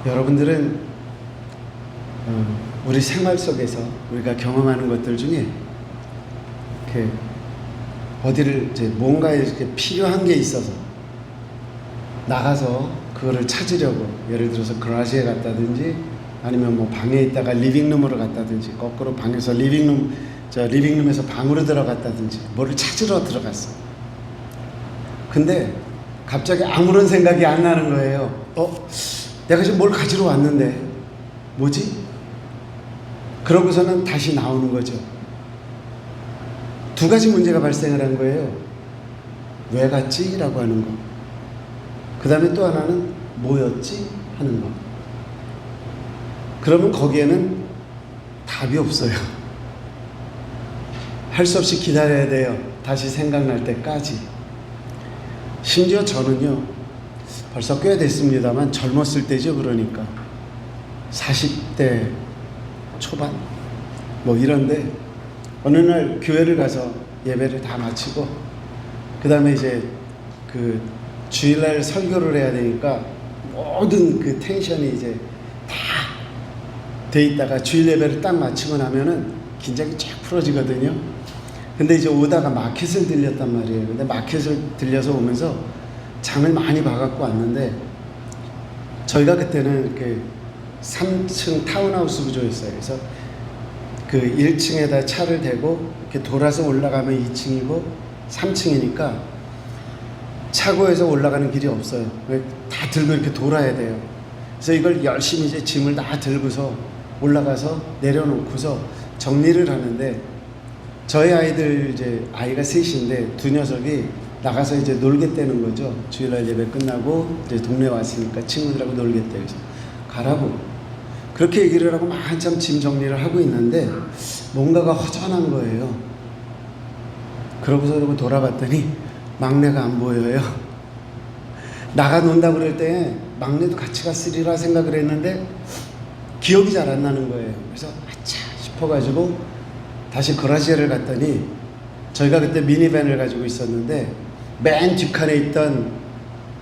여러분들은 우리 생활 속에서 우리가 경험하는 것들 중에 이렇게 어디를 이제 뭔가 이렇게 필요한 게 있어서 나가서 그거를 찾으려고, 예를 들어서 그라시에 갔다든지 아니면 뭐 방에 있다가 리빙룸으로 갔다든지 거꾸로 방에서 리빙룸에서 방으로 들어갔다든지 뭐를 찾으러 들어갔어. 근데 갑자기 아무런 생각이 안 나는 거예요. 내가 지금 뭘 가지러 왔는데 뭐지? 그러고서는 다시 나오는 거죠. 두 가지 문제가 발생을 한 거예요. 왜 갔지? 라고 하는 거. 그 다음에 또 하나는 뭐였지? 하는 거. 그러면 거기에는 답이 없어요. 할 수 없이 기다려야 돼요. 다시 생각날 때까지. 심지어 저는요, 벌써 꽤 됐습니다만 젊었을 때죠. 그러니까 40대 초반 뭐 이런데 어느 날 교회를 가서 예배를 다 마치고 그 다음에 이제 그 주일날 설교를 해야 되니까 모든 그 텐션이 이제 다 돼 있다가 주일 예배를 딱 마치고 나면은 긴장이 쫙 풀어지거든요. 근데 이제 오다가 마켓을 들렸단 말이에요. 근데 마켓을 들려서 오면서 장을 많이 봐갖고 왔는데, 저희가 그때는 이렇게 3층 타운하우스 구조였어요. 그래서 그 1층에다 차를 대고 이렇게 돌아서 올라가면 2층이고 3층이니까 차고에서 올라가는 길이 없어요. 다 들고 이렇게 돌아야 돼요. 그래서 이걸 열심히 이제 짐을 다 들고서 올라가서 내려놓고서 정리를 하는데, 저희 아이들 이제 아이가 셋인데 두 녀석이 나가서 이제 놀겠다는 거죠. 주일날 예배 끝나고 이제 동네 왔으니까 친구들하고 놀겠다. 그래서 가라고 그렇게 얘기를 하고 한참 짐 정리를 하고 있는데 뭔가가 허전한 거예요. 그러고서 돌아봤더니 막내가 안 보여요. 나가 논다고 그럴 때 막내도 같이 갔으리라 생각을 했는데 기억이 잘 안 나는 거예요. 그래서 아차 싶어가지고 다시 그라시에를 갔더니, 저희가 그때 미니밴을 가지고 있었는데 맨 뒷칸에 있던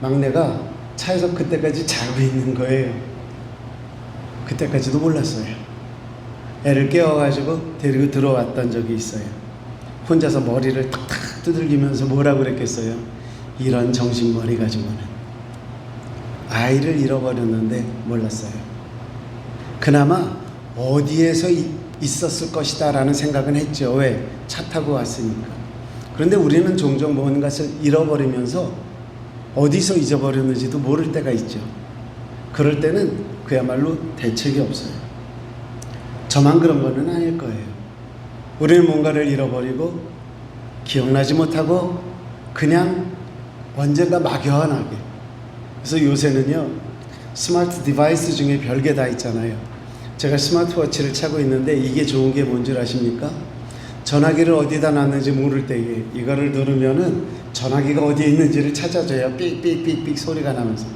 막내가 차에서 그때까지 자고 있는 거예요. 그때까지도 몰랐어요. 애를 깨워가지고 데리고 들어왔던 적이 있어요. 혼자서 머리를 탁탁 두들기면서 뭐라고 그랬겠어요? 이런 정신머리 가지고는. 아이를 잃어버렸는데 몰랐어요. 그나마 어디에서 있었을 것이다 라는 생각은 했죠. 왜? 차 타고 왔으니까. 그런데 우리는 종종 뭔가를 잃어버리면서 어디서 잊어버렸는지도 모를 때가 있죠. 그럴 때는 그야말로 대책이 없어요. 저만 그런 거는 아닐 거예요. 우리는 뭔가를 잃어버리고 기억나지 못하고 그냥 언젠가 막연하게. 그래서 요새는요, 스마트 디바이스 중에 별게 다 있잖아요. 제가 스마트워치를 차고 있는데 이게 좋은 게 뭔 줄 아십니까? 전화기를 어디다 놨는지 모를 때에 이거를 누르면은 전화기가 어디에 있는지를 찾아줘요. 삑삑삑삑 소리가 나면서.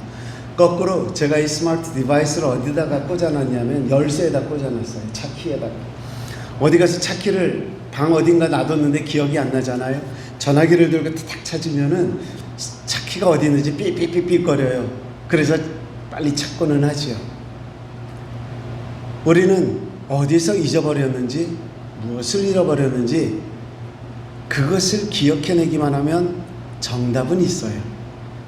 거꾸로 제가 이 스마트 디바이스를 어디다가 꽂아놨냐면 열쇠에다 꽂아놨어요. 차키에다가. 어디 가서 차키를 방 어딘가 놔뒀는데 기억이 안 나잖아요. 전화기를 들고 탁 찾으면은 차키가 어디 있는지 삑삑삑삑 거려요. 그래서 빨리 찾고는 하지요. 우리는 어디서 잊어버렸는지, 무엇을 잃어버렸는지 그것을 기억해내기만 하면 정답은 있어요.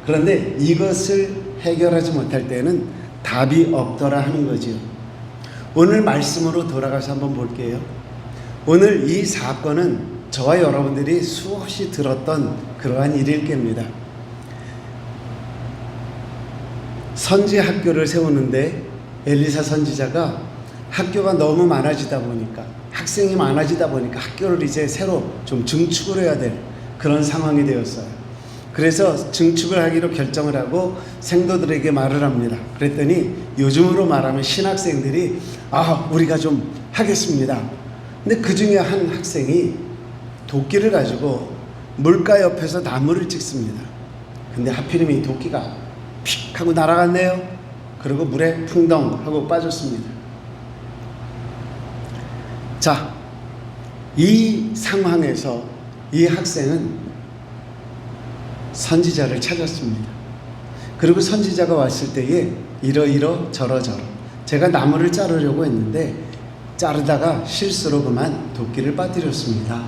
그런데 이것을 해결하지 못할 때는 답이 없더라 하는 거지요. 오늘 말씀으로 돌아가서 한번 볼게요. 오늘 이 사건은 저와 여러분들이 수없이 들었던 그러한 일일 겁니다. 선지 학교를 세우는데 엘리사 선지자가 학교가 너무 많아지다 보니까, 학생이 많아지다 보니까 학교를 이제 새로 좀 증축을 해야 될 그런 상황이 되었어요. 그래서 증축을 하기로 결정을 하고 생도들에게 말을 합니다. 그랬더니 요즘으로 말하면 신학생들이 우리가 좀 하겠습니다. 근데 그 중에 한 학생이 도끼를 가지고 물가 옆에서 나무를 찍습니다. 근데 하필이면 이 도끼가 픽 하고 날아갔네요. 그리고 물에 풍덩 하고 빠졌습니다. 자, 이 상황에서 이 학생은 선지자를 찾았습니다. 그리고 선지자가 왔을 때에 이러이러 저러저러. 제가 나무를 자르려고 했는데 자르다가 실수로 그만 도끼를 빠뜨렸습니다.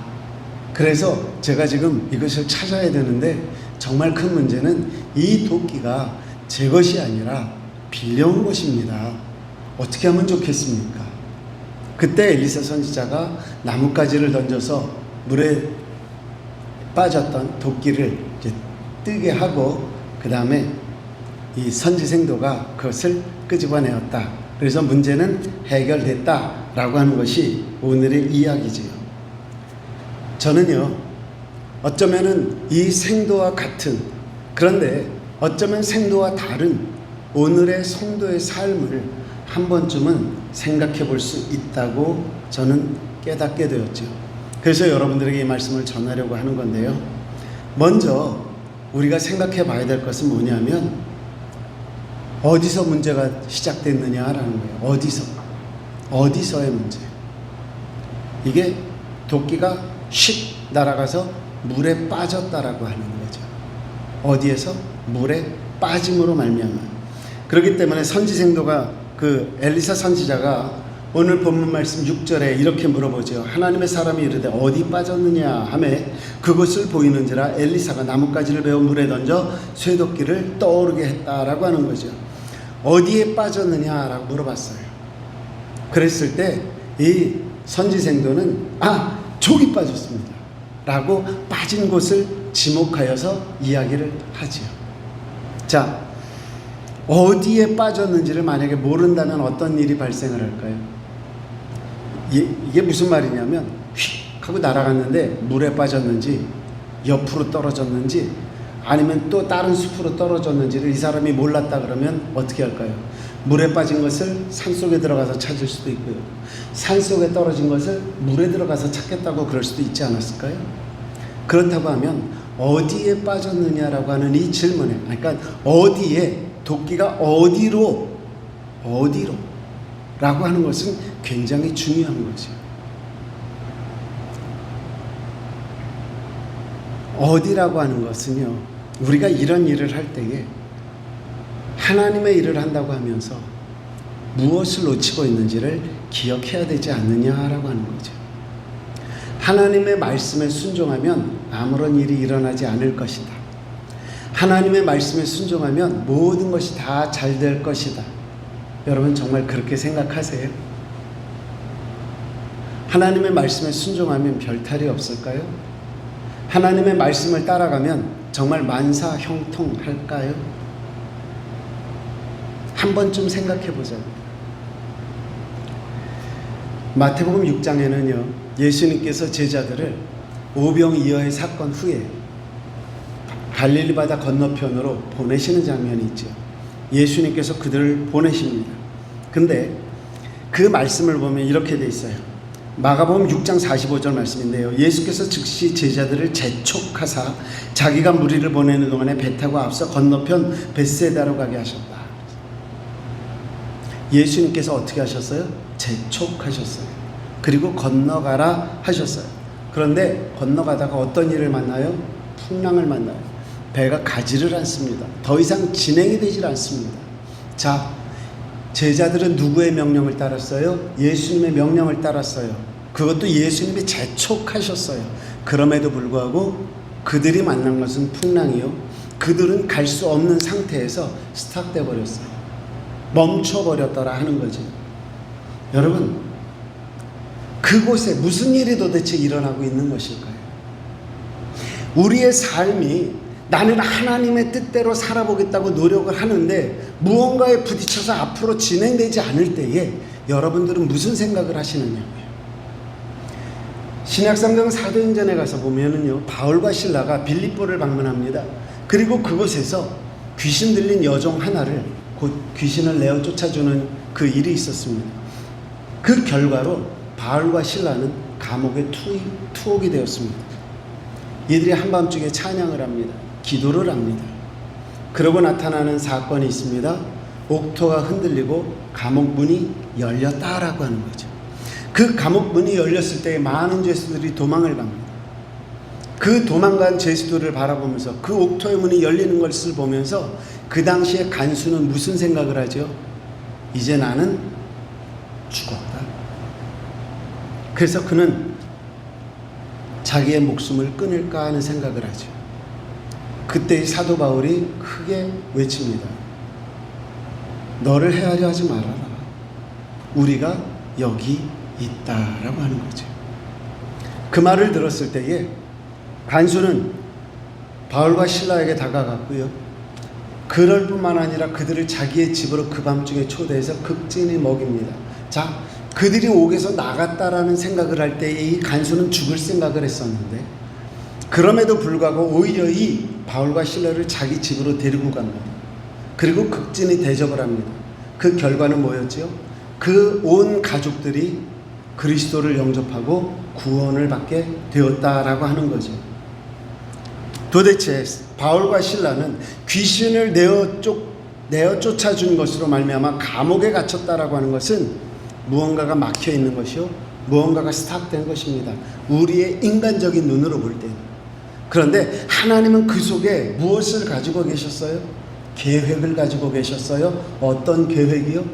그래서 제가 지금 이것을 찾아야 되는데 정말 큰 문제는 이 도끼가 제 것이 아니라 빌려온 것입니다. 어떻게 하면 좋겠습니까? 그때 엘리사 선지자가 나뭇가지를 던져서 물에 빠졌던 도끼를 이제 뜨게 하고 그 다음에 이 선지생도가 그것을 끄집어내었다. 그래서 문제는 해결됐다라고 하는 것이 오늘의 이야기지요. 저는요, 어쩌면은 이 생도와 같은, 그런데 어쩌면 생도와 다른 오늘의 성도의 삶을 한 번쯤은 생각해 볼 수 있다고 저는 깨닫게 되었죠. 그래서 여러분들에게 이 말씀을 전하려고 하는 건데요. 먼저 우리가 생각해 봐야 될 것은 뭐냐면 어디서 문제가 시작됐느냐라는 거예요. 어디서의 문제. 이게 도끼가 휙 날아가서 물에 빠졌다라고 하는 거죠. 어디에서? 물에 빠짐으로 말미암아. 그렇기 때문에 선지생도가 그 엘리사 선지자가 오늘 본문 말씀 6절에 이렇게 물어보죠. 하나님의 사람이 이르되 어디 빠졌느냐 하매 그것을 보이는지라 엘리사가 나뭇가지를 베어 물에 던져 쇠도끼를 떠오르게 했다라고 하는 거죠. 어디에 빠졌느냐라고 물어봤어요. 그랬을 때 이 선지생도는 저기 빠졌습니다 라고 빠진 곳을 지목하여서 이야기를 하지요. 자, 어디에 빠졌는지를 만약에 모른다면 어떤 일이 발생을 할까요? 이게 무슨 말이냐면 휙 하고 날아갔는데 물에 빠졌는지 옆으로 떨어졌는지 아니면 또 다른 숲으로 떨어졌는지를 이 사람이 몰랐다 그러면 어떻게 할까요? 물에 빠진 것을 산속에 들어가서 찾을 수도 있고요. 산속에 떨어진 것을 물에 들어가서 찾겠다고 그럴 수도 있지 않았을까요? 그렇다고 하면 어디에 빠졌느냐라고 하는 이 질문에, 그러니까 어디에, 도끼가 어디로 라고 하는 것은 굉장히 중요한 거죠. 어디라고 하는 것은요, 우리가 이런 일을 할 때에 하나님의 일을 한다고 하면서 무엇을 놓치고 있는지를 기억해야 되지 않느냐라고 하는 거죠. 하나님의 말씀에 순종하면 아무런 일이 일어나지 않을 것이다. 하나님의 말씀에 순종하면 모든 것이 다 잘 될 것이다. 여러분 정말 그렇게 생각하세요? 하나님의 말씀에 순종하면 별탈이 없을까요? 하나님의 말씀을 따라가면 정말 만사형통할까요? 한 번쯤 생각해 보자고요. 마태복음 6장에는요, 예수님께서 제자들을 오병이어의 사건 후에 갈릴리 바다 건너편으로 보내시는 장면이 있죠. 예수님께서 그들을 보내십니다. 근데 그 말씀을 보면 이렇게 돼 있어요. 마가복음 6장 45절 말씀인데요. 예수께서 즉시 제자들을 재촉하사 자기가 무리를 보내는 동안에 배 타고 앞서 건너편 벳세다로 가게 하셨다. 예수님께서 어떻게 하셨어요? 재촉하셨어요. 그리고 건너가라 하셨어요. 그런데 건너가다가 어떤 일을 만나요? 풍랑을 만나요. 배가 가지를 않습니다. 더 이상 진행이 되질 않습니다. 자, 제자들은 누구의 명령을 따랐어요? 예수님의 명령을 따랐어요. 그것도 예수님이 재촉하셨어요. 그럼에도 불구하고 그들이 만난 것은 풍랑이요. 그들은 갈 수 없는 상태에서 스탑돼 버렸어요. 멈춰버렸더라 하는 거죠. 여러분, 그곳에 무슨 일이 도대체 일어나고 있는 것일까요? 우리의 삶이 나는 하나님의 뜻대로 살아보겠다고 노력을 하는데 무언가에 부딪혀서 앞으로 진행되지 않을 때에 여러분들은 무슨 생각을 하시느냐고요. 신약성경 사도행전에 가서 보면은요, 바울과 실라가 빌립보를 방문합니다. 그리고 그곳에서 귀신 들린 여종 하나를 곧 귀신을 내어 쫓아주는 그 일이 있었습니다. 그 결과로 바울과 실라는 감옥에 투옥이 되었습니다. 이들이 한밤중에 찬양을 합니다. 기도를 합니다. 그러고 나타나는 사건이 있습니다. 옥토가 흔들리고 감옥 문이 열렸다라고 하는 거죠. 그 감옥 문이 열렸을 때 많은 죄수들이 도망을 갑니다. 그 도망간 죄수들을 바라보면서 그 옥토의 문이 열리는 것을 보면서 그 당시에 간수는 무슨 생각을 하죠? 이제 나는 죽었다. 그래서 그는 자기의 목숨을 끊을까 하는 생각을 하죠. 그때 사도 바울이 크게 외칩니다. 너를 헤아려 하지 말아라. 우리가 여기 있다라고 하는 거죠. 그 말을 들었을 때에 간수는 바울과 실라에게 다가갔고요. 그럴 뿐만 아니라 그들을 자기의 집으로 그 밤중에 초대해서 극진히 먹입니다. 자, 그들이 옥에서 나갔다라는 생각을 할 때 이 간수는 죽을 생각을 했었는데 그럼에도 불구하고 오히려 이 바울과 실라를 자기 집으로 데리고 갑니다. 그리고 극진히 대접을 합니다. 그 결과는 뭐였죠? 그 온 가족들이 그리스도를 영접하고 구원을 받게 되었다라고 하는 거죠. 도대체 바울과 실라는 귀신을 내어 쫓아준 것으로 말미암아 감옥에 갇혔다라고 하는 것은 무언가가 막혀 있는 것이요, 무언가가 스탑된 것입니다. 우리의 인간적인 눈으로 볼 때. 그런데 하나님은 그 속에 무엇을 가지고 계셨어요? 계획을 가지고 계셨어요. 어떤 계획이요?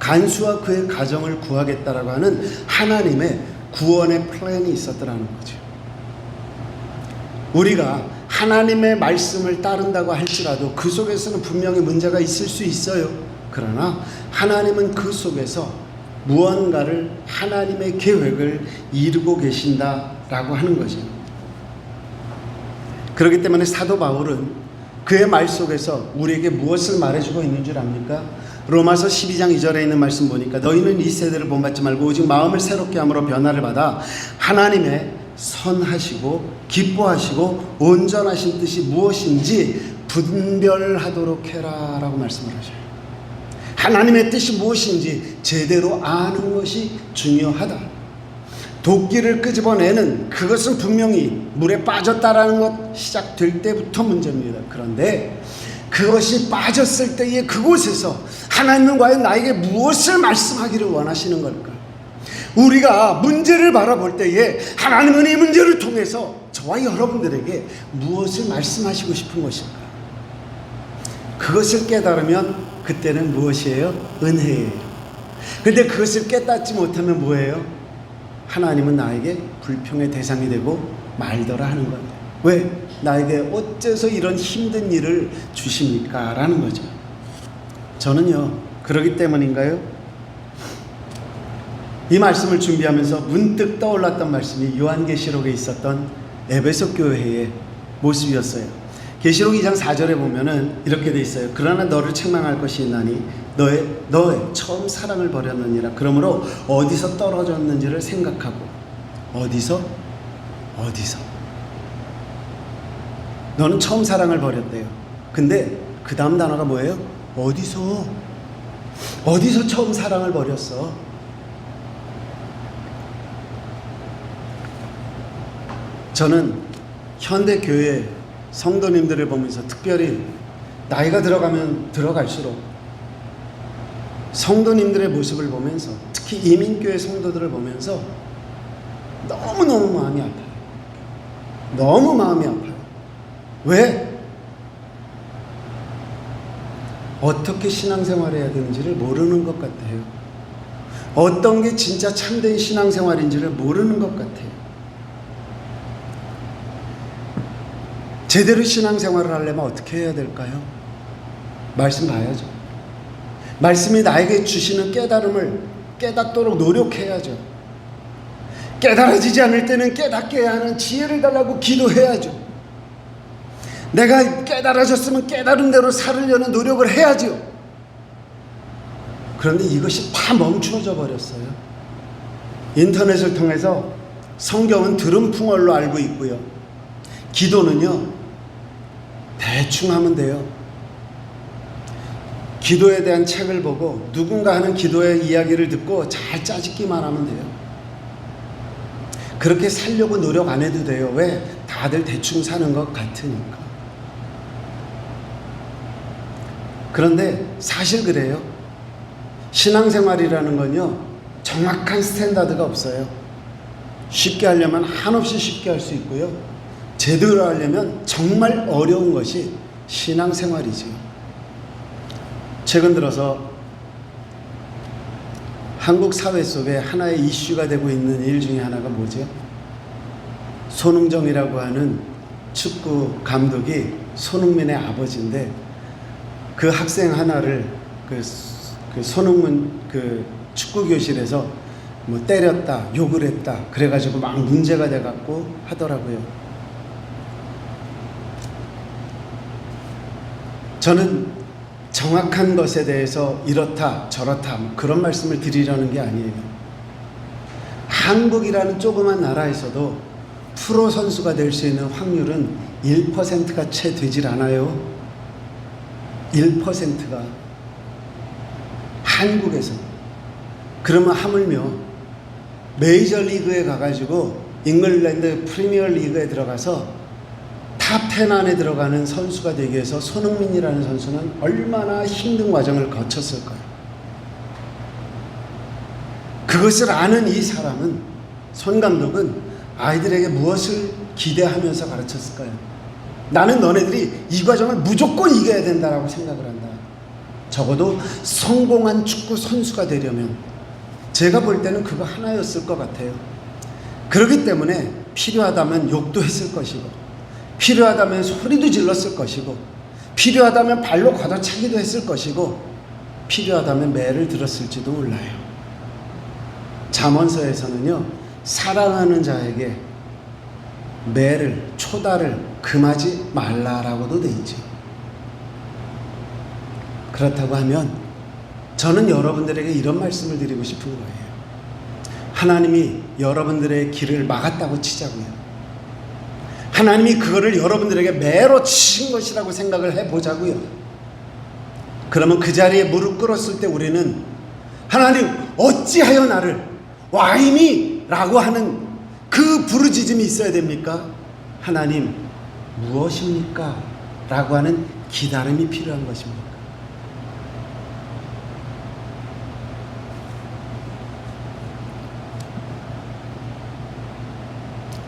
간수와 그의 가정을 구하겠다라고 하는 하나님의 구원의 플랜이 있었더라는 거죠. 우리가 하나님의 말씀을 따른다고 할지라도 그 속에서는 분명히 문제가 있을 수 있어요. 그러나 하나님은 그 속에서 무언가를, 하나님의 계획을 이루고 계신다라고 하는 거죠. 그렇기 때문에 사도 바울은 그의 말 속에서 우리에게 무엇을 말해주고 있는 줄 압니까? 로마서 12장 2절에 있는 말씀 보니까 너희는 이 세대를 본받지 말고 오직 마음을 새롭게 함으로 변화를 받아 하나님의 선하시고 기뻐하시고 온전하신 뜻이 무엇인지 분별하도록 해라 라고 말씀을 하셔요. 하나님의 뜻이 무엇인지 제대로 아는 것이 중요하다. 도끼를 끄집어내는 그것은 분명히 물에 빠졌다라는 것 시작될 때부터 문제입니다. 그런데 그것이 빠졌을 때에 그곳에서 하나님은 과연 나에게 무엇을 말씀하기를 원하시는 걸까? 우리가 문제를 바라볼 때에 하나님은 이 문제를 통해서 저와 여러분들에게 무엇을 말씀하시고 싶은 것일까? 그것을 깨달으면 그때는 무엇이에요? 은혜예요. 그런데 그것을 깨닫지 못하면 뭐예요? 하나님은 나에게 불평의 대상이 되고 말더라 하는 거예요. 왜? 나에게 어째서 이런 힘든 일을 주십니까? 라는 거죠. 저는요, 그러기 때문인가요? 이 말씀을 준비하면서 문득 떠올랐던 말씀이 요한계시록에 있었던 에베소 교회의 모습이었어요. 계시록 2장 4절에 보면은 이렇게 돼 있어요. 그러나 너를 책망할 것이 있나니 너의 처음 사랑을 버렸느니라. 그러므로 어디서 떨어졌는지를 생각하고. 어디서? 너는 처음 사랑을 버렸대요. 근데 그 다음 단어가 뭐예요? 어디서 처음 사랑을 버렸어? 저는 현대 교회 성도님들을 보면서 특별히 나이가 들어가면 들어갈수록 성도님들의 모습을 보면서, 특히 이민교회 성도들을 보면서 너무너무 마음이 아파요. 너무 마음이 아파요. 왜? 어떻게 신앙생활을 해야 되는지를 모르는 것 같아요. 어떤 게 진짜 참된 신앙생활인지를 모르는 것 같아요. 제대로 신앙생활을 하려면 어떻게 해야 될까요? 말씀 봐야죠. 말씀이 나에게 주시는 깨달음을 깨닫도록 노력해야죠. 깨달아지지 않을 때는 깨닫게 하는 지혜를 달라고 기도해야죠. 내가 깨달아졌으면 깨달은 대로 살으려는 노력을 해야죠. 그런데 이것이 다 멈추어져 버렸어요. 인터넷을 통해서 성경은 들음풍월로 알고 있고요. 기도는요, 대충 하면 돼요. 기도에 대한 책을 보고 누군가 하는 기도의 이야기를 듣고 잘 짜집기만 하면 돼요. 그렇게 살려고 노력 안 해도 돼요. 왜? 다들 대충 사는 것 같으니까. 그런데 사실 그래요. 신앙생활이라는 건요, 정확한 스탠다드가 없어요. 쉽게 하려면 한없이 쉽게 할 수 있고요, 제대로 하려면 정말 어려운 것이 신앙생활이지요. 최근 들어서 한국 사회 속에 하나의 이슈가 되고 있는 일 중에 하나가 뭐죠? 손흥정이라고 하는 축구 감독이 손흥민의 아버지인데 그 학생 하나를 그 손흥민 그 축구 교실에서 뭐 때렸다, 욕을 했다, 그래가지고 막 문제가 돼갖고 하더라고요. 저는 정확한 것에 대해서 이렇다 저렇다 그런 말씀을 드리려는 게 아니에요. 한국이라는 조그만 나라에서도 프로 선수가 될 수 있는 확률은 1%가 채 되질 않아요. 1%가 한국에서. 그러면 하물며 메이저리그에 가가지고 잉글랜드 프리미어리그에 들어가서 탑10 안에 들어가는 선수가 되기 위해서 손흥민이라는 선수는 얼마나 힘든 과정을 거쳤을까요? 그것을 아는 이 사람은, 손 감독은 아이들에게 무엇을 기대하면서 가르쳤을까요? 나는 너네들이 이 과정을 무조건 이겨야 된다라고 생각을 한다. 적어도 성공한 축구 선수가 되려면 제가 볼 때는 그거 하나였을 것 같아요. 그렇기 때문에 필요하다면 욕도 했을 것이고, 필요하다면 소리도 질렀을 것이고, 필요하다면 발로 걷어차기도 했을 것이고, 필요하다면 매를 들었을지도 몰라요. 잠언서에서는요, 사랑하는 자에게 매를, 초다를 금하지 말라라고도 돼 있죠. 그렇다고 하면 저는 여러분들에게 이런 말씀을 드리고 싶은 거예요. 하나님이 여러분들의 길을 막았다고 치자고요. 하나님이 그거를 여러분들에게 매로 치신 것이라고 생각을 해보자고요. 그러면 그 자리에 무릎 꿇었을 때 우리는 하나님 어찌하여 나를 와임이 라고 하는 그 부르짖음이 있어야 됩니까? 하나님 무엇입니까? 라고 하는 기다림이 필요한 것입니다.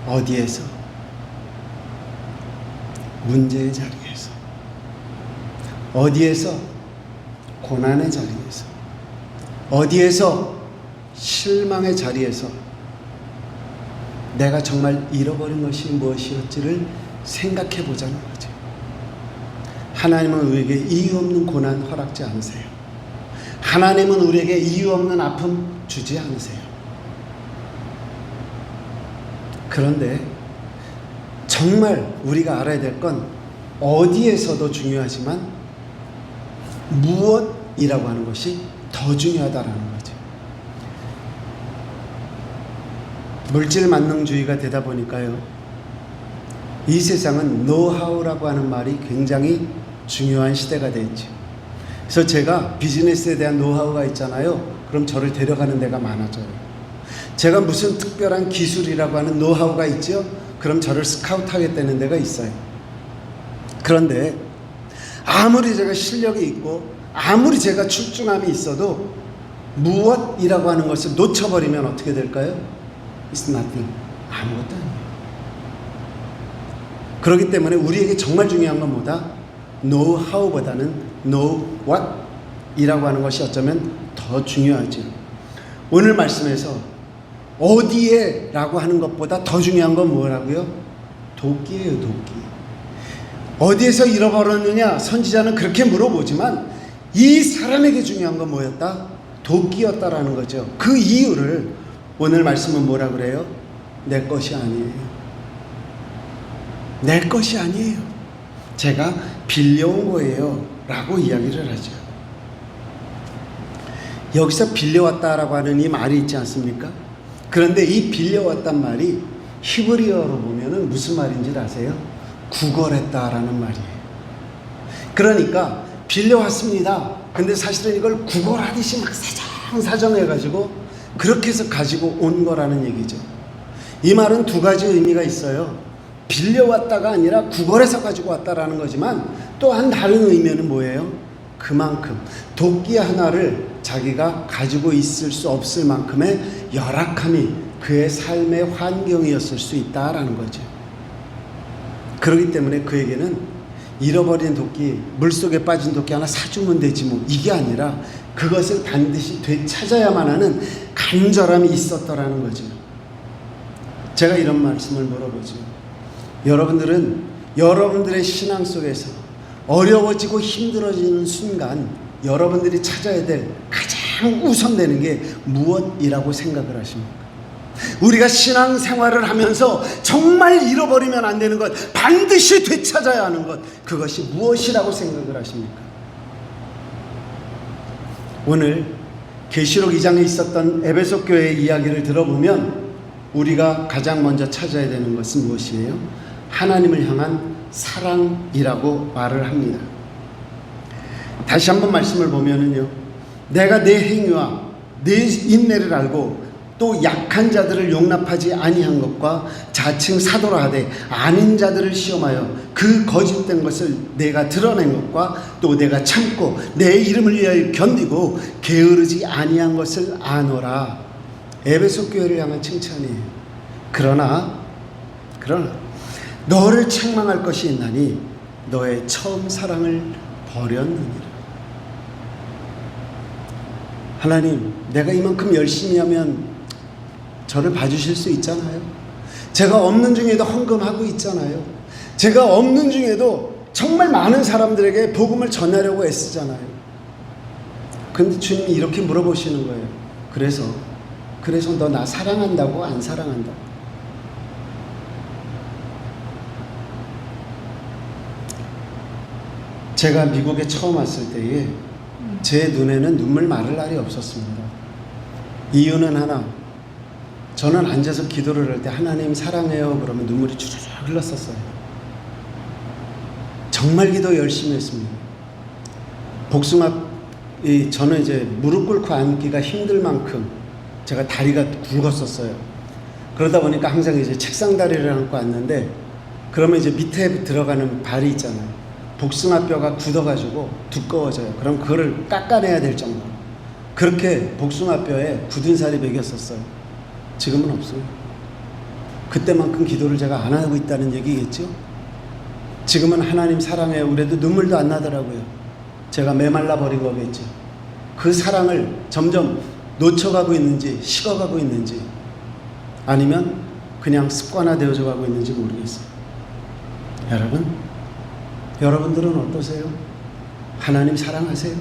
어디에서? 문제의 자리에서. 어디에서? 고난의 자리에서. 어디에서? 실망의 자리에서 내가 정말 잃어버린 것이 무엇이었지를 생각해 보자는 거죠. 하나님은 우리에게 이유 없는 고난 허락지 않으세요. 하나님은 우리에게 이유 없는 아픔 주지 않으세요. 그런데 정말 우리가 알아야 될 건 어디에서도 중요하지만 무엇이라고 하는 것이 더 중요하다라는 거죠. 물질 만능주의가 되다 보니까요, 이 세상은 노하우라고 하는 말이 굉장히 중요한 시대가 됐죠. 그래서 제가 비즈니스에 대한 노하우가 있잖아요. 그럼 저를 데려가는 데가 많아져요. 제가 무슨 특별한 기술이라고 하는 노하우가 있죠. 그럼 저를 스카우트하겠다는 데가 있어요. 그런데 아무리 제가 실력이 있고 아무리 제가 출중함이 있어도 무엇이라고 하는 것을 놓쳐버리면 어떻게 될까요? It's nothing. 아무것도 아니에요. 그렇기 때문에 우리에게 정말 중요한 건 뭐다? know how보다는 know what 이라고 하는 것이 어쩌면 더 중요하죠. 오늘 말씀에서 어디에 라고 하는 것보다 더 중요한 건 뭐라고요? 도끼예요. 도끼. 어디에서 잃어버렸느냐? 선지자는 그렇게 물어보지만 이 사람에게 중요한 건 뭐였다? 도끼였다라는 거죠. 그 이유를 오늘 말씀은 뭐라 그래요? 내 것이 아니에요. 내 것이 아니에요. 제가 빌려온 거예요 라고 이야기를 하죠. 여기서 빌려왔다라고 하는 이 말이 있지 않습니까? 그런데 이 빌려왔단 말이 히브리어로 보면은 무슨 말인지 아세요? 구걸했다라는 말이에요. 그러니까 빌려왔습니다. 근데 사실은 이걸 구걸하듯이 막 사정해가지고 그렇게 해서 가지고 온 거라는 얘기죠. 이 말은 두 가지 의미가 있어요. 빌려왔다가 아니라 구걸해서 가지고 왔다라는 거지만 또 한 다른 의미는 뭐예요? 그만큼 도끼 하나를 자기가 가지고 있을 수 없을 만큼의 열악함이 그의 삶의 환경이었을 수 있다라는 거죠. 그렇기 때문에 그에게는 잃어버린 도끼, 물속에 빠진 도끼 하나 사주면 되지 뭐, 이게 아니라 그것을 반드시 되찾아야만 하는 간절함이 있었더라는 거죠. 제가 이런 말씀을 물어보죠. 여러분들은 여러분들의 신앙 속에서 어려워지고 힘들어지는 순간 여러분들이 찾아야 될 가장 우선되는 게 무엇이라고 생각을 하십니까? 우리가 신앙생활을 하면서 정말 잃어버리면 안 되는 것, 반드시 되찾아야 하는 것, 그것이 무엇이라고 생각을 하십니까? 오늘 계시록 2장에 있었던 에베소 교회의 이야기를 들어보면 우리가 가장 먼저 찾아야 되는 것은 무엇이에요? 하나님을 향한 사랑이라고 말을 합니다. 다시 한번 말씀을 보면은요, 내가 내 행위와 내 인내를 알고 또 약한 자들을 용납하지 아니한 것과 자칭 사도라 하되 아닌 자들을 시험하여 그 거짓된 것을 내가 드러낸 것과 또 내가 참고 내 이름을 위하여 견디고 게으르지 아니한 것을 아노라. 에베소 교회를 향한 칭찬이에요. 그러나 너를 책망할 것이 있나니 너의 처음 사랑을 버렸느니라. 하나님, 내가 이만큼 열심히 하면 저를 봐주실 수 있잖아요. 제가 없는 중에도 헌금하고 있잖아요. 제가 없는 중에도 정말 많은 사람들에게 복음을 전하려고 애쓰잖아요. 근데 주님이 이렇게 물어보시는 거예요. 그래서 너 나 사랑한다고 안 사랑한다고? 제가 미국에 처음 왔을 때에 제 눈에는 눈물 마를 날이 없었습니다. 이유는 하나, 저는 앉아서 기도를 할 때 하나님 사랑해요 그러면 눈물이 주르륵 흘렀었어요. 정말 기도 열심히 했습니다. 저는 이제 무릎 꿇고 앉기가 힘들 만큼 제가 다리가 굵었었어요. 그러다 보니까 항상 이제 책상 다리를 앉고 앉는데, 그러면 이제 밑에 들어가는 발이 있잖아요. 복숭아뼈가 굳어가지고 두꺼워져요. 그럼 그거를 깎아내야 될 정도로 그렇게 복숭아뼈에 굳은 살이 배겼었어요. 지금은 없어요. 그때만큼 기도를 제가 안 하고 있다는 얘기겠죠? 지금은 하나님 사랑해요 그래도 눈물도 안 나더라고요. 제가 메말라 버린 거겠죠. 그 사랑을 점점 놓쳐가고 있는지 식어가고 있는지 아니면 그냥 습관화되어져 가고 있는지 모르겠어요. 여러분들은 어떠세요? 하나님 사랑하세요?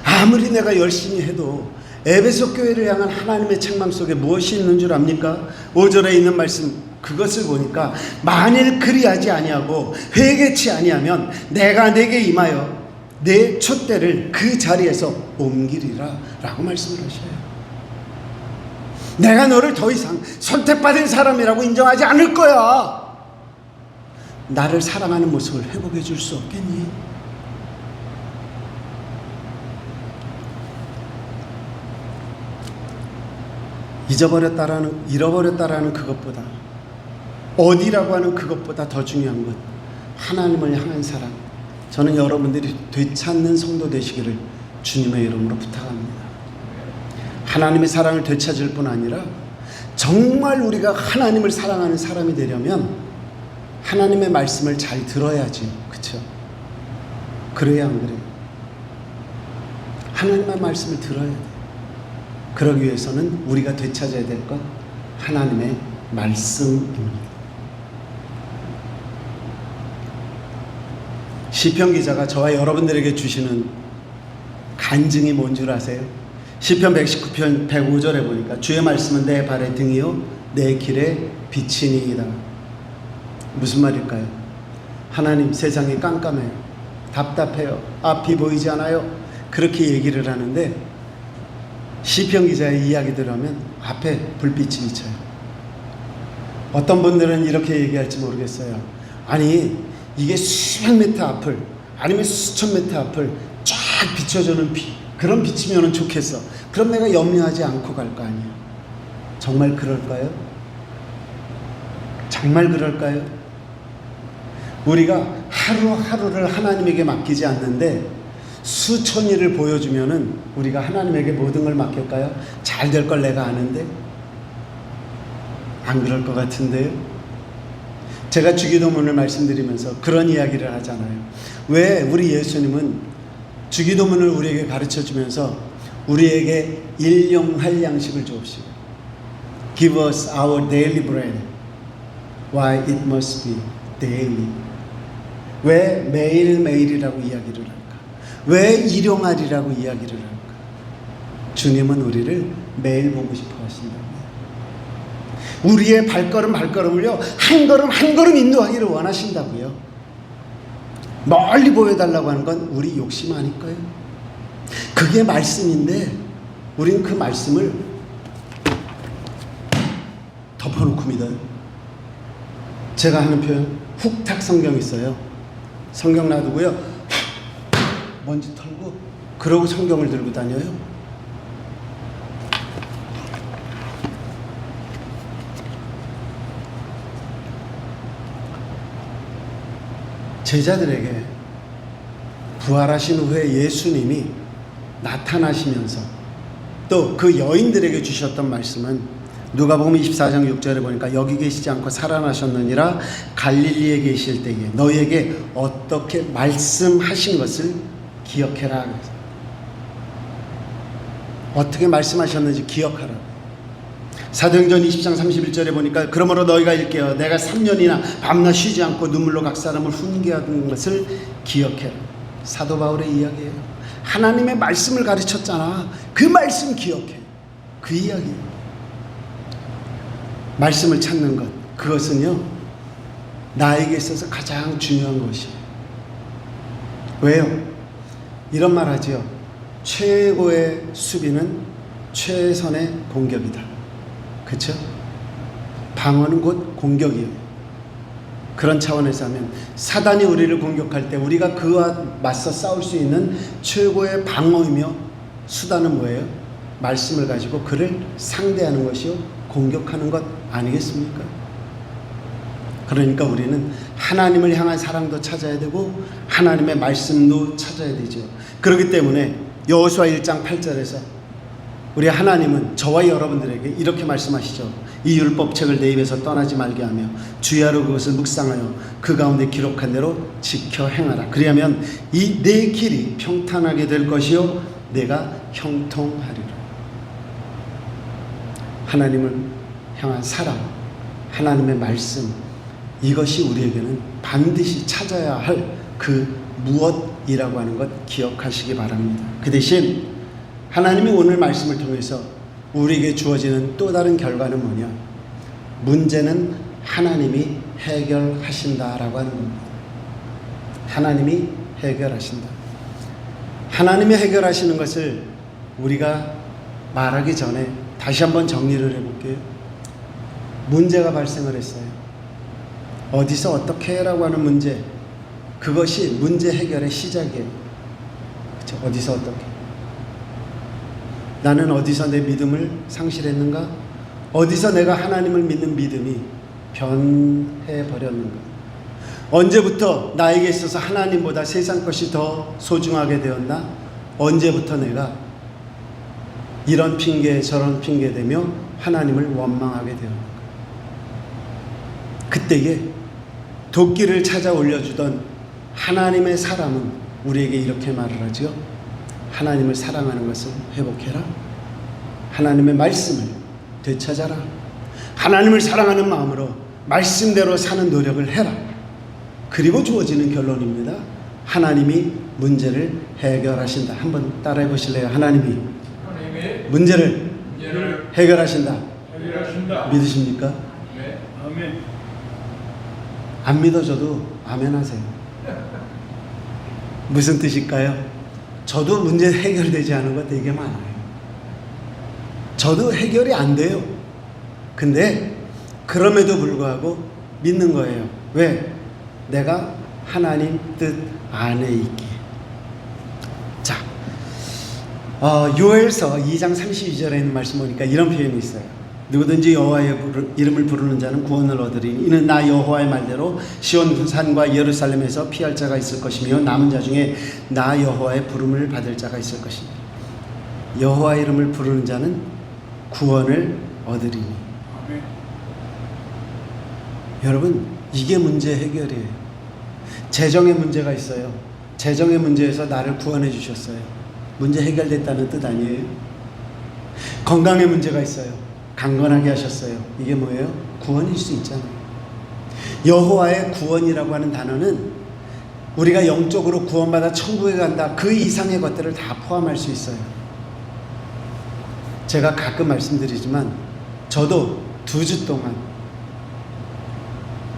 아무리 내가 열심히 해도 에베소 교회를 향한 하나님의 책망 속에 무엇이 있는 줄 압니까? 5절에 있는 말씀, 그것을 보니까 만일 그리하지 아니하고 회개치 아니하면 내가 내게 임하여 내 촛대를 그 자리에서 옮기리라 라고 말씀을 하셔요. 내가 너를 더 이상 선택받은 사람이라고 인정하지 않을 거야. 나를 사랑하는 모습을 회복해 줄 수 없겠니? 잃어버렸다라는 그것보다, 어디라고 하는 그것보다 더 중요한 것, 하나님을 향한 사랑. 저는 여러분들이 되찾는 성도 되시기를 주님의 이름으로 부탁합니다. 하나님의 사랑을 되찾을 뿐 아니라 정말 우리가 하나님을 사랑하는 사람이 되려면 하나님의 말씀을 잘 들어야지, 그렇죠? 그래야 안 그래요? 하나님의 말씀을 들어야 돼요. 그러기 위해서는 우리가 되찾아야 될 것, 하나님의 말씀입니다. 시편 기자가 저와 여러분들에게 주시는 간증이 뭔 줄 아세요? 시편 119편 105절에 보니까 주의 말씀은 내 발의 등이요 내 길의 빛이니이다. 무슨 말일까요? 하나님, 세상이 깜깜해요, 답답해요, 앞이 보이지 않아요, 그렇게 얘기를 하는데 시편 기자의 이야기대로 하면 앞에 불빛이 비쳐요. 어떤 분들은 이렇게 얘기할지 모르겠어요. 아니, 이게 수백 미터 앞을 아니면 수천 미터 앞을 쫙 비춰주는 그런 빛이면 좋겠어. 그럼 내가 염려하지 않고 갈 거 아니에요. 정말 그럴까요? 정말 그럴까요? 우리가 하루하루를 하나님에게 맡기지 않는데 수천 일을 보여주면은 우리가 하나님에게 모든 걸 맡길까요? 잘 될 걸 내가 아는데? 안 그럴 것 같은데요? 제가 주기도문을 말씀드리면서 그런 이야기를 하잖아요. 왜 우리 예수님은 주기도문을 우리에게 가르쳐 주면서 우리에게 일용할 양식을 주옵시고 Give us our daily bread. Why it must be daily? 왜 매일매일이라고 이야기를 할까? 왜 일용할이라고 이야기를 할까? 주님은 우리를 매일 보고 싶어 하신다고요. 우리의 발걸음을요 한 걸음 한 걸음 인도하기를 원하신다고요. 멀리 보여달라고 하는 건 우리 욕심 아닐까요? 그게 말씀인데 우리는 그 말씀을 덮어놓고 믿어요. 제가 하는 표현 훅탁 성경 있어요. 성경 놔두고요 먼지 털고 그러고 성경을 들고 다녀요. 제자들에게 부활하신 후에 예수님이 나타나시면서 또 그 여인들에게 주셨던 말씀은 누가복음 24장 6절에 보니까 여기 계시지 않고 살아나셨느니라 갈릴리에 계실 때에 너희에게 어떻게 말씀하신 것을 기억해라. 어떻게 말씀하셨는지 기억하라. 사도행전 20장 31절에 보니까 그러므로 너희가 일깨어 내가 3년이나 밤낮 쉬지 않고 눈물로 각 사람을 훈계하던 것을 기억해라. 사도 바울의 이야기예요. 하나님의 말씀을 가르쳤잖아. 그 말씀 기억해. 그 이야기예요. 말씀을 찾는 것, 그것은요 나에게 있어서 가장 중요한 것이에요. 왜요? 이런 말 하지요. 최고의 수비는 최선의 공격이다. 그렇죠? 방어는 곧 공격이에요. 그런 차원에서 하면 사단이 우리를 공격할 때 우리가 그와 맞서 싸울 수 있는 최고의 방어이며 수단은 뭐예요? 말씀을 가지고 그를 상대하는 것이요 공격하는 것 아니겠습니까? 그러니까 우리는 하나님을 향한 사랑도 찾아야 되고 하나님의 말씀도 찾아야 되죠. 그렇기 때문에 여호수아 1장 8절에서 우리 하나님은 저와 여러분들에게 이렇게 말씀하시죠. 이 율법책을 내 입에서 떠나지 말게 하며 주야로 그것을 묵상하여 그 가운데 기록한 대로 지켜 행하라. 그리하면 이 내 길이 평탄하게 될 것이요 내가 형통하리라. 하나님을 향한 사랑, 하나님의 말씀, 이것이 우리에게는 반드시 찾아야 할 그 무엇이라고 하는 것 기억하시기 바랍니다. 그 대신 하나님이 오늘 말씀을 통해서 우리에게 주어지는 또 다른 결과는 뭐냐? 문제는 하나님이 해결하신다라고 하는 겁니다. 하나님이 해결하신다. 하나님이 해결하시는 것을 우리가 말하기 전에 다시 한번 정리를 해볼게요. 문제가 발생을 했어요. 어디서 어떻게 해라고 하는 문제, 그것이 문제 해결의 시작이에요. 그렇죠? 어디서 어떻게. 나는 어디서 내 믿음을 상실했는가? 어디서 내가 하나님을 믿는 믿음이 변해버렸는가? 언제부터 나에게 있어서 하나님보다 세상 것이 더 소중하게 되었나? 언제부터 내가 이런 핑계 저런 핑계 대며 하나님을 원망하게 되었는가? 그때에 도끼를 찾아 올려주던 하나님의 사람은 우리에게 이렇게 말을 하죠. 하나님을 사랑하는 것을 회복해라. 하나님의 말씀을 되찾아라. 하나님을 사랑하는 마음으로 말씀대로 사는 노력을 해라. 그리고 주어지는 결론입니다. 하나님이 문제를 해결하신다. 한번 따라해 보실래요? 하나님이 문제를 해결하신다. 믿으십니까? 네. 아멘. 안 믿어져도 아멘 하세요. 무슨 뜻일까요? 저도 문제 해결되지 않은 거 되게 많아요. 저도 해결이 안 돼요. 근데 그럼에도 불구하고 믿는 거예요. 왜? 내가 하나님 뜻 안에 있기에. 자, 요엘서 2장 32절에 있는 말씀 보니까 이런 표현이 있어요. 누구든지 여호와의 이름을 부르는 자는 구원을 얻으리니 이는 나 여호와의 말대로 시온 산과 예루살렘에서 피할 자가 있을 것이며 남은 자 중에 나 여호와의 부름을 받을 자가 있을 것이니 여호와의 이름을 부르는 자는 구원을 얻으리니. 아멘. 여러분 이게 문제 해결이에요. 재정의 문제가 있어요. 재정의 문제에서 나를 구원해 주셨어요. 문제 해결됐다는 뜻 아니에요? 건강의 문제가 있어요. 강건하게 하셨어요. 이게 뭐예요? 구원일 수 있잖아요. 여호와의 구원이라고 하는 단어는 우리가 영적으로 구원받아 천국에 간다, 그 이상의 것들을 다 포함할 수 있어요. 제가 가끔 말씀드리지만 저도 2주 동안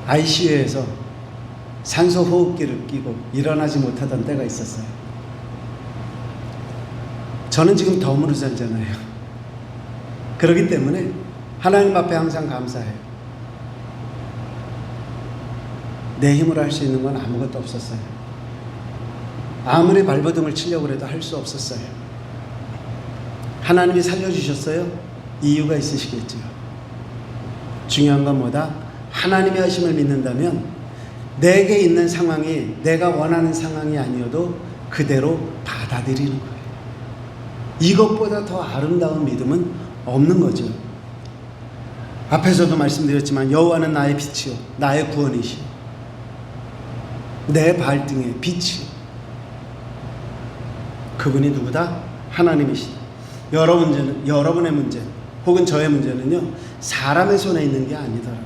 ICU에서 산소 호흡기를 끼고 일어나지 못하던 때가 있었어요. 저는 지금 덤으로 살잖아요. 그렇기 때문에 하나님 앞에 항상 감사해요. 내 힘으로 할 수 있는 건 아무것도 없었어요. 아무리 발버둥을 치려고 해도 할 수 없었어요. 하나님이 살려주셨어요? 이유가 있으시겠죠. 중요한 건 뭐다? 하나님의 하심을 믿는다면 내게 있는 상황이 내가 원하는 상황이 아니어도 그대로 받아들이는 거예요. 이것보다 더 아름다운 믿음은 없는 거죠. 앞에서도 말씀드렸지만 여호와는 나의 빛이요 나의 구원이시요 내 발등의 빛이, 그분이 누구다? 하나님이시다. 여러분의 문제 혹은 저의 문제는요, 사람의 손에 있는 게 아니더라고요.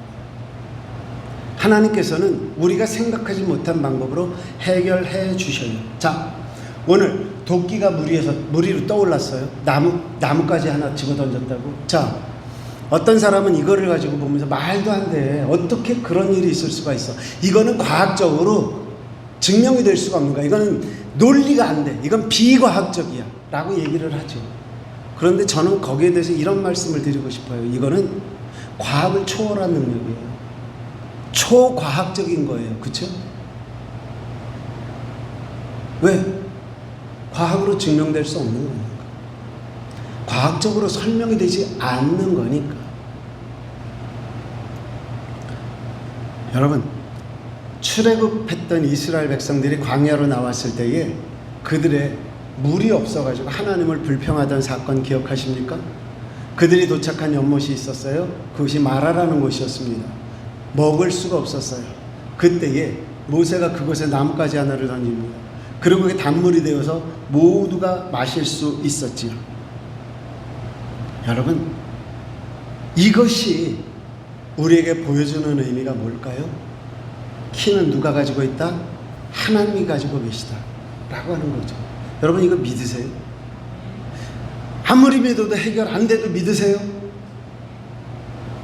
하나님께서는 우리가 생각하지 못한 방법으로 해결해 주셔요. 자, 오늘 도끼가 무리로 떠올랐어요. 나뭇가지 하나 집어 던졌다고. 자, 어떤 사람은 이거를 가지고 보면서 말도 안 돼. 어떻게 그런 일이 있을 수가 있어. 이거는 과학적으로 증명이 될 수가 없는 거야. 이거는 논리가 안 돼. 이건 비과학적이야. 라고 얘기를 하죠. 그런데 저는 거기에 대해서 이런 말씀을 드리고 싶어요. 이거는 과학을 초월한 능력이에요. 초과학적인 거예요. 그렇죠? 왜? 과학으로 증명될 수 없는 거니까. 과학적으로 설명이 되지 않는 거니까. 여러분, 출애굽했던 이스라엘 백성들이 광야로 나왔을 때에 그들의 물이 없어가지고 하나님을 불평하던 사건 기억하십니까? 그들이 도착한 연못이 있었어요. 그것이 마라라는 곳이었습니다. 먹을 수가 없었어요. 그때에 모세가 그곳에 나뭇가지 하나를 던집니다. 그리고 그게 단물이 되어서 모두가 마실 수 있었지요. 여러분, 이것이 우리에게 보여주는 의미가 뭘까요? 키는 누가 가지고 있다? 하나님이 가지고 계시다 라고 하는 거죠. 여러분, 이거 믿으세요? 아무리 믿어도 해결 안 돼도 믿으세요?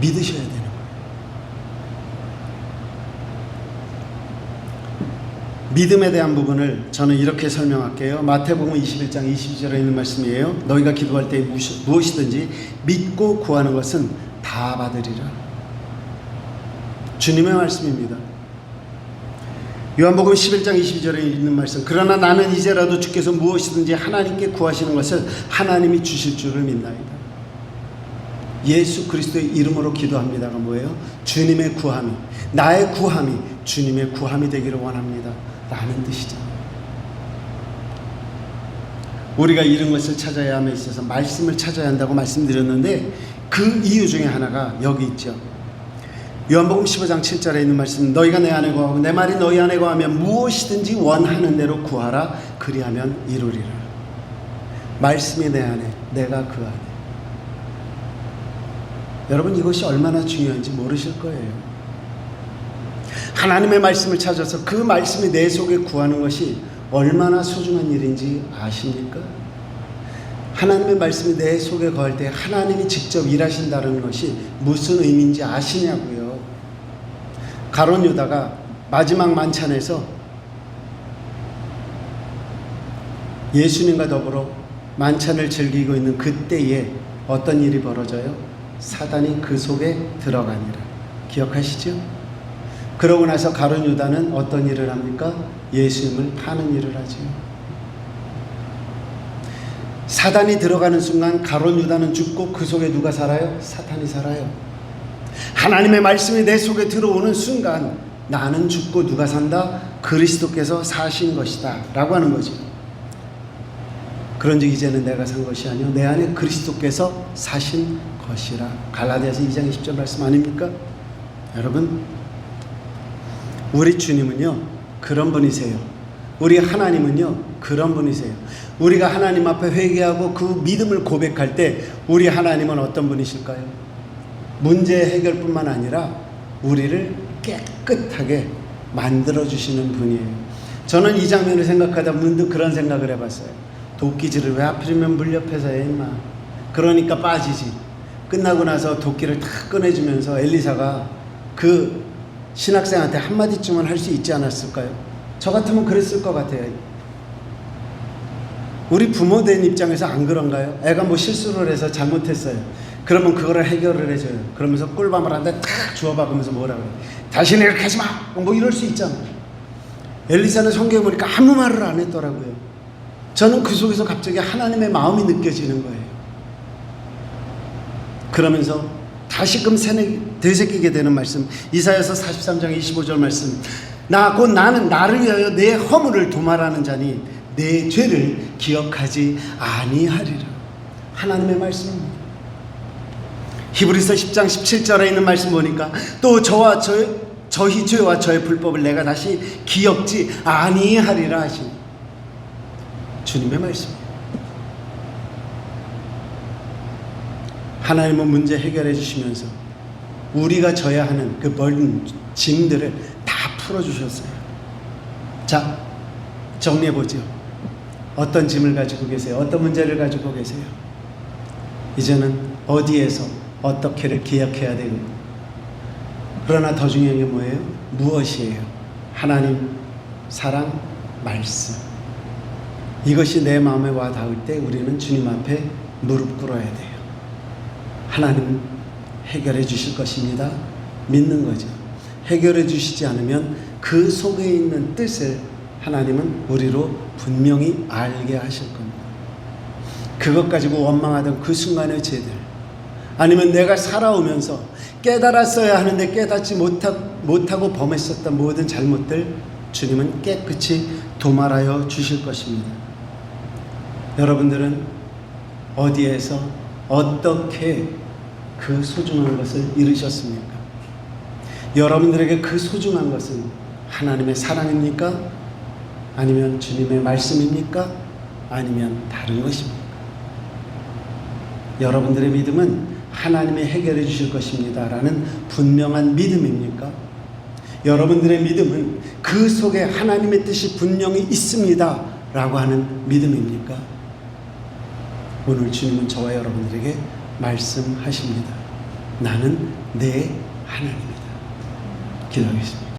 믿으셔야 되는 거예요. 믿음에 대한 부분을 저는 이렇게 설명할게요. 마태복음 21장 22절에 있는 말씀이에요. 너희가 기도할 때 무엇이든지 믿고 구하는 것은 다 받으리라. 주님의 말씀입니다. 요한복음 11장 22절에 있는 말씀. 그러나 나는 이제라도 주께서 무엇이든지 하나님께 구하시는 것을 하나님이 주실 줄을 믿나이다. 예수 그리스도의 이름으로 기도합니다가 뭐예요? 주님의 구함이, 나의 구함이 주님의 구함이 되기를 원합니다 라는 뜻이죠. 우리가 이런 것을 찾아야 함에 있어서 말씀을 찾아야 한다고 말씀드렸는데 그 이유 중에 하나가 여기 있죠. 요한복음 15장 7절에 있는 말씀. 너희가 내 안에 거하고 내 말이 너희 안에 거하면 무엇이든지 원하는 대로 구하라. 그리하면 이루리라. 말씀이 내 안에, 내가 그 안에. 여러분, 이것이 얼마나 중요한지 모르실 거예요. 하나님의 말씀을 찾아서 그 말씀이 내 속에 구하는 것이 얼마나 소중한 일인지 아십니까? 하나님의 말씀이 내 속에 거할 때 하나님이 직접 일하신다는 것이 무슨 의미인지 아시냐고요. 가룟 유다가 마지막 만찬에서 예수님과 더불어 만찬을 즐기고 있는 그때에 어떤 일이 벌어져요? 사단이 그 속에 들어가니라. 기억하시죠? 그러고 나서 가룟 유다는 어떤 일을 합니까? 예수님을 파는 일을 하죠. 사단이 들어가는 순간 가룟 유다는 죽고 그 속에 누가 살아요? 사탄이 살아요. 하나님의 말씀이 내 속에 들어오는 순간 나는 죽고 누가 산다? 그리스도께서 사신 것이다 라고 하는 거죠. 그런즉 이제는 내가 산 것이 아니요 내 안에 그리스도께서 사신 것이라. 갈라디아서 2장 20절 말씀 아닙니까? 여러분, 우리 주님은요, 그런 분이세요. 우리 하나님은요, 그런 분이세요. 우리가 하나님 앞에 회개하고 그 믿음을 고백할 때 우리 하나님은 어떤 분이실까요? 문제 해결뿐만 아니라 우리를 깨끗하게 만들어주시는 분이에요. 저는 이 장면을 생각하다 문득 그런 생각을 해봤어요. 도끼질을 왜 하필이면 물 옆에서 해 임마. 그러니까 빠지지. 끝나고 나서 도끼를 탁 꺼내주면서 엘리사가 그 신학생한테 한마디쯤은 할 수 있지 않았을까요? 저 같으면 그랬을 것 같아요. 우리 부모 된 입장에서 안 그런가요? 애가 뭐 실수를 해서 잘못했어요. 그러면 그거를 해결을 해줘요. 그러면서 꿀밤을 한 대 탁 주워박으면서 뭐라고 해요? 다시는 이렇게 하지 마! 뭐 이럴 수 있잖아. 엘리사는 성경에 보니까 아무 말을 안 했더라고요. 저는 그 속에서 갑자기 하나님의 마음이 느껴지는 거예요. 그러면서 다시금 되새기게 되는 말씀, 이사야서 43장 25절 말씀, 곧 나는 나를 위하여 내 허물을 도말하는 자니 내 죄를 기억하지 아니하리라. 하나님의 말씀입니다. 히브리서 10장 17절에 있는 말씀 보니까 또 저희 죄와 저의 불법을 내가 다시 기억지 아니하리라 하시니 주님의 말씀입니다. 하나님은 문제 해결해 주시면서 우리가 져야 하는 그 벌든 짐들을 다 풀어주셨어요. 자, 정리해보죠. 어떤 짐을 가지고 계세요? 어떤 문제를 가지고 계세요? 이제는 어디에서 어떻게를 기억해야 되고, 그러나 더 중요한 게 뭐예요? 무엇이에요? 하나님, 사랑, 말씀. 이것이 내 마음에 와 닿을 때 우리는 주님 앞에 무릎 꿇어야 돼요. 하나님 해결해 주실 것입니다. 믿는 거죠. 해결해 주시지 않으면 그 속에 있는 뜻을 하나님은 우리로 분명히 알게 하실 겁니다. 그것 가지고 원망하던 그 순간의 죄들, 아니면 내가 살아오면서 깨달았어야 하는데 깨닫지 못하고 범했었던 모든 잘못들, 주님은 깨끗이 도말하여 주실 것입니다. 여러분들은 어디에서 어떻게 그 소중한 것을 이루셨습니까? 여러분들에게 그 소중한 것은 하나님의 사랑입니까? 아니면 주님의 말씀입니까? 아니면 다른 것입니까? 여러분들의 믿음은 하나님이 해결해 주실 것입니다 라는 분명한 믿음입니까? 여러분들의 믿음은 그 속에 하나님의 뜻이 분명히 있습니다 라고 하는 믿음입니까? 오늘 주님은 저와 여러분들에게 말씀하십니다. 나는 내 하나님이다. 기도하겠습니다.